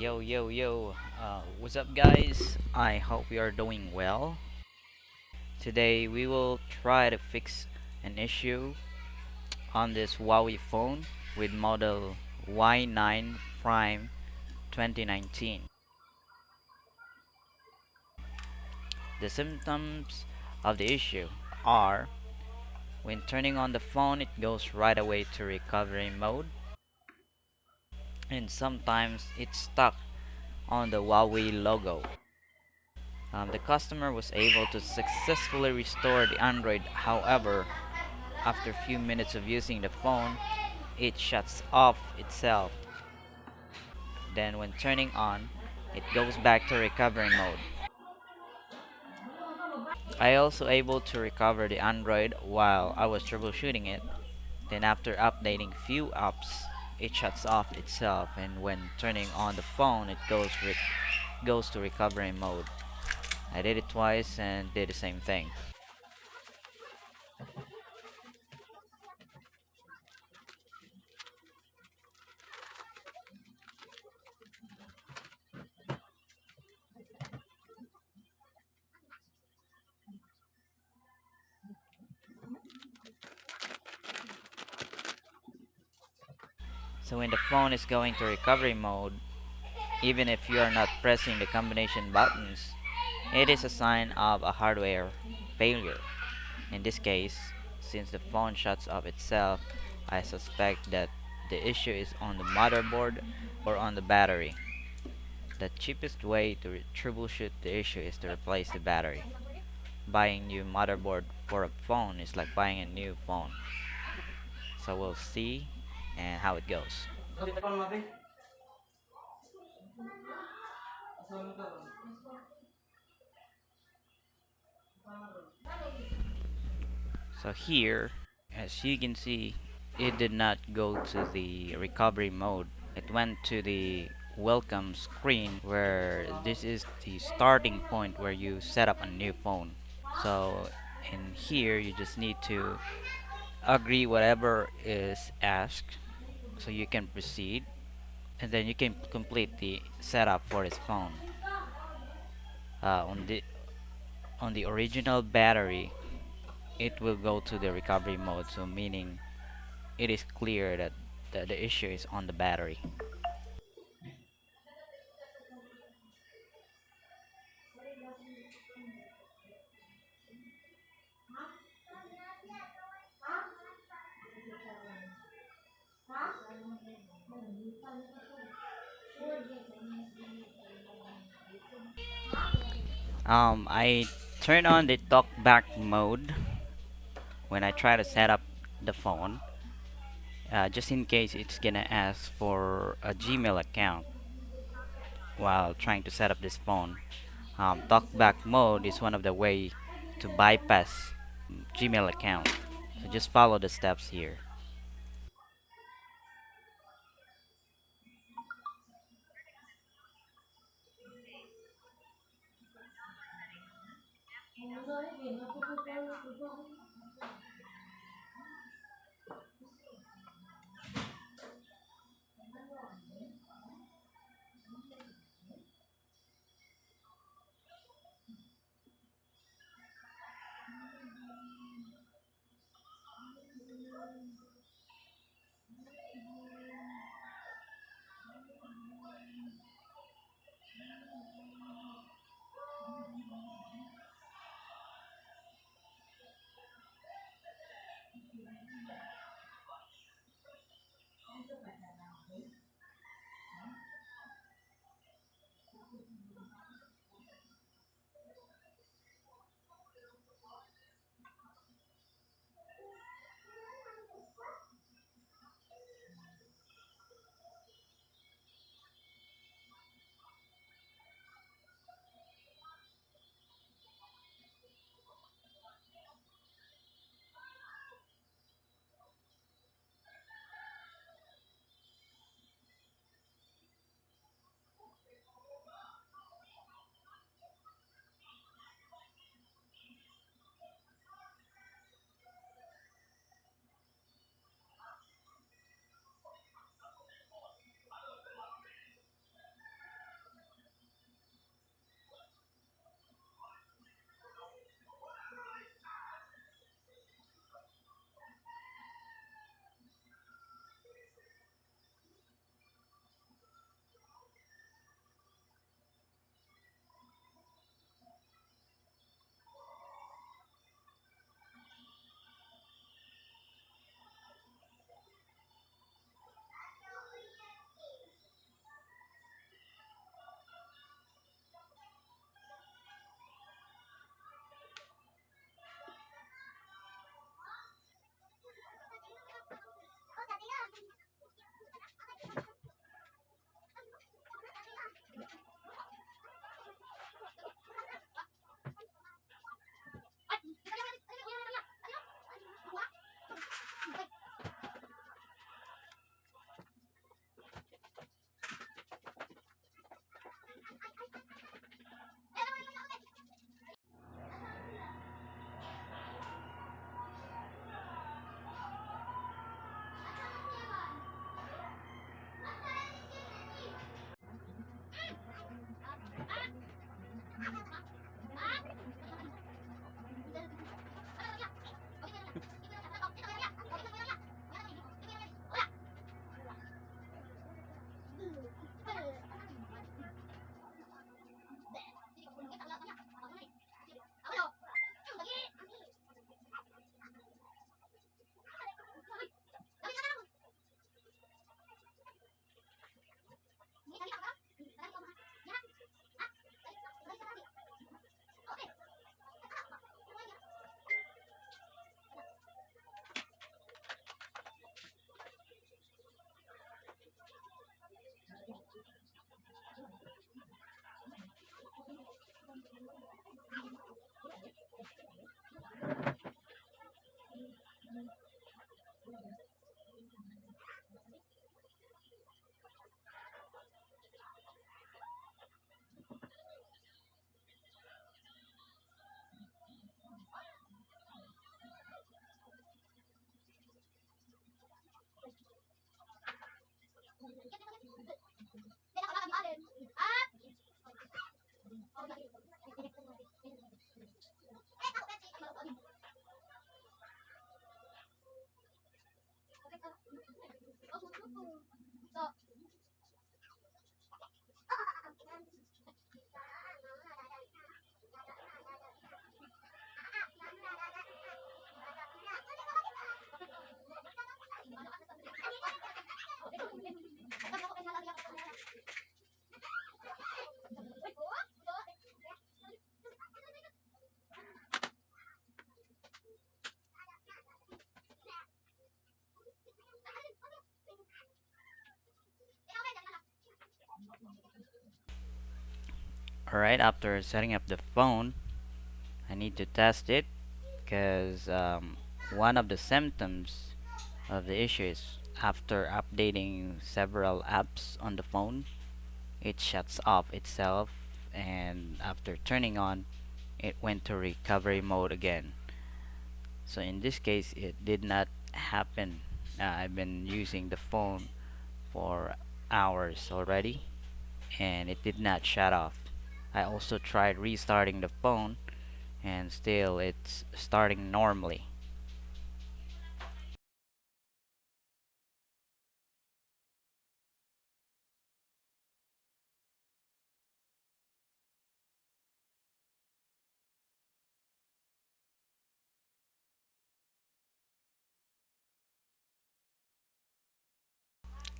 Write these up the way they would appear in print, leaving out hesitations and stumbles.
Yo, yo, yo. What's up, guys? I hope you are doing well. Today, we will try to fix an issue on this Huawei phone with model Y9 Prime 2019. The symptoms of the issue are when turning on the phone, it goes right away to recovery mode, and sometimes it's stuck on the Huawei logo. The customer was able to successfully restore the Android. However, after a few minutes of using the phone, it shuts off itself. Then when turning on, it goes back to recovery mode. I also able to recover the Android while I was troubleshooting it. Then after updating few apps, it shuts off itself, and when turning on the phone, it goes to recovery mode. I did it twice and did the same thing. So when the phone is going to recovery mode, even if you are not pressing the combination buttons, it is a sign of a hardware failure. In this case, since the phone shuts off itself, I suspect that the issue is on the motherboard or on the battery. The cheapest way to troubleshoot the issue is to replace the battery. Buying new motherboard for a phone is like buying a new phone. So we'll see and how it goes. So here, as you can see, it did not go to the recovery mode. It went to the welcome screen where this is the starting point where you set up a new phone. So in here, you just need to agree whatever is asked so you can proceed, and then you can complete the setup for this phone. On the original battery, it will go to the recovery mode, so meaning it is clear that the issue is on the battery. I turn on the talkback mode when I try to set up the phone, just in case it's gonna ask for a Gmail account while trying to set up this phone. Talkback mode is one of the way to bypass Gmail account. So just follow the steps here. Alright, after setting up the phone, I need to test it because one of the symptoms of the issue is after updating several apps on the phone, it shuts off itself, and after turning on, it went to recovery mode again. So in this case, it did not happen. I've been using the phone for hours already, and it did not shut off. I also tried restarting the phone, and still it's starting normally.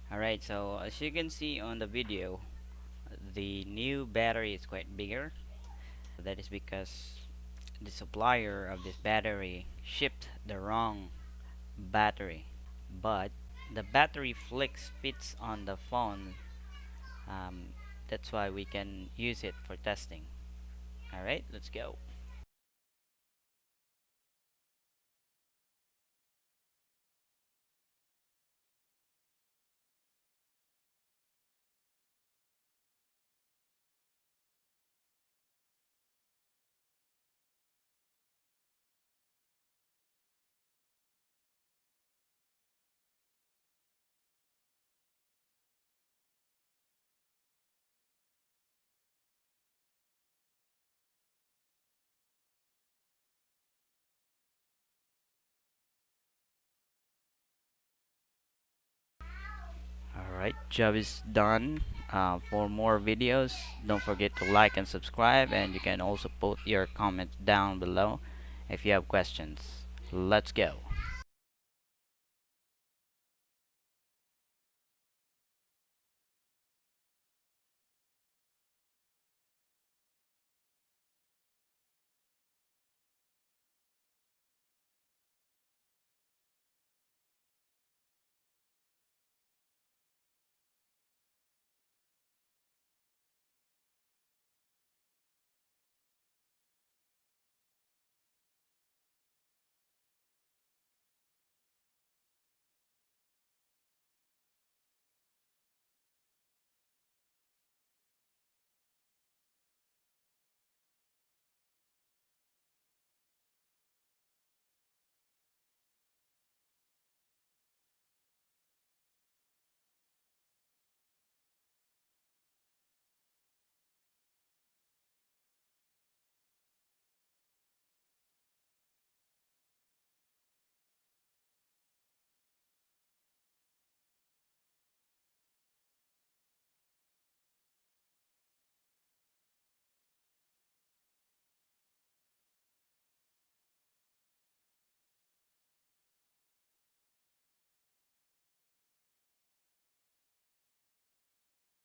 Alright, so as you can see on the video, the new battery is quite bigger. That is because the supplier of this battery shipped the wrong battery, but the battery flex fits on the phone. That's why we can use it for testing. Alright, let's go. Alright, job is done. For more videos, don't forget to like and subscribe, and you can also put your comments down below if you have questions. Let's go.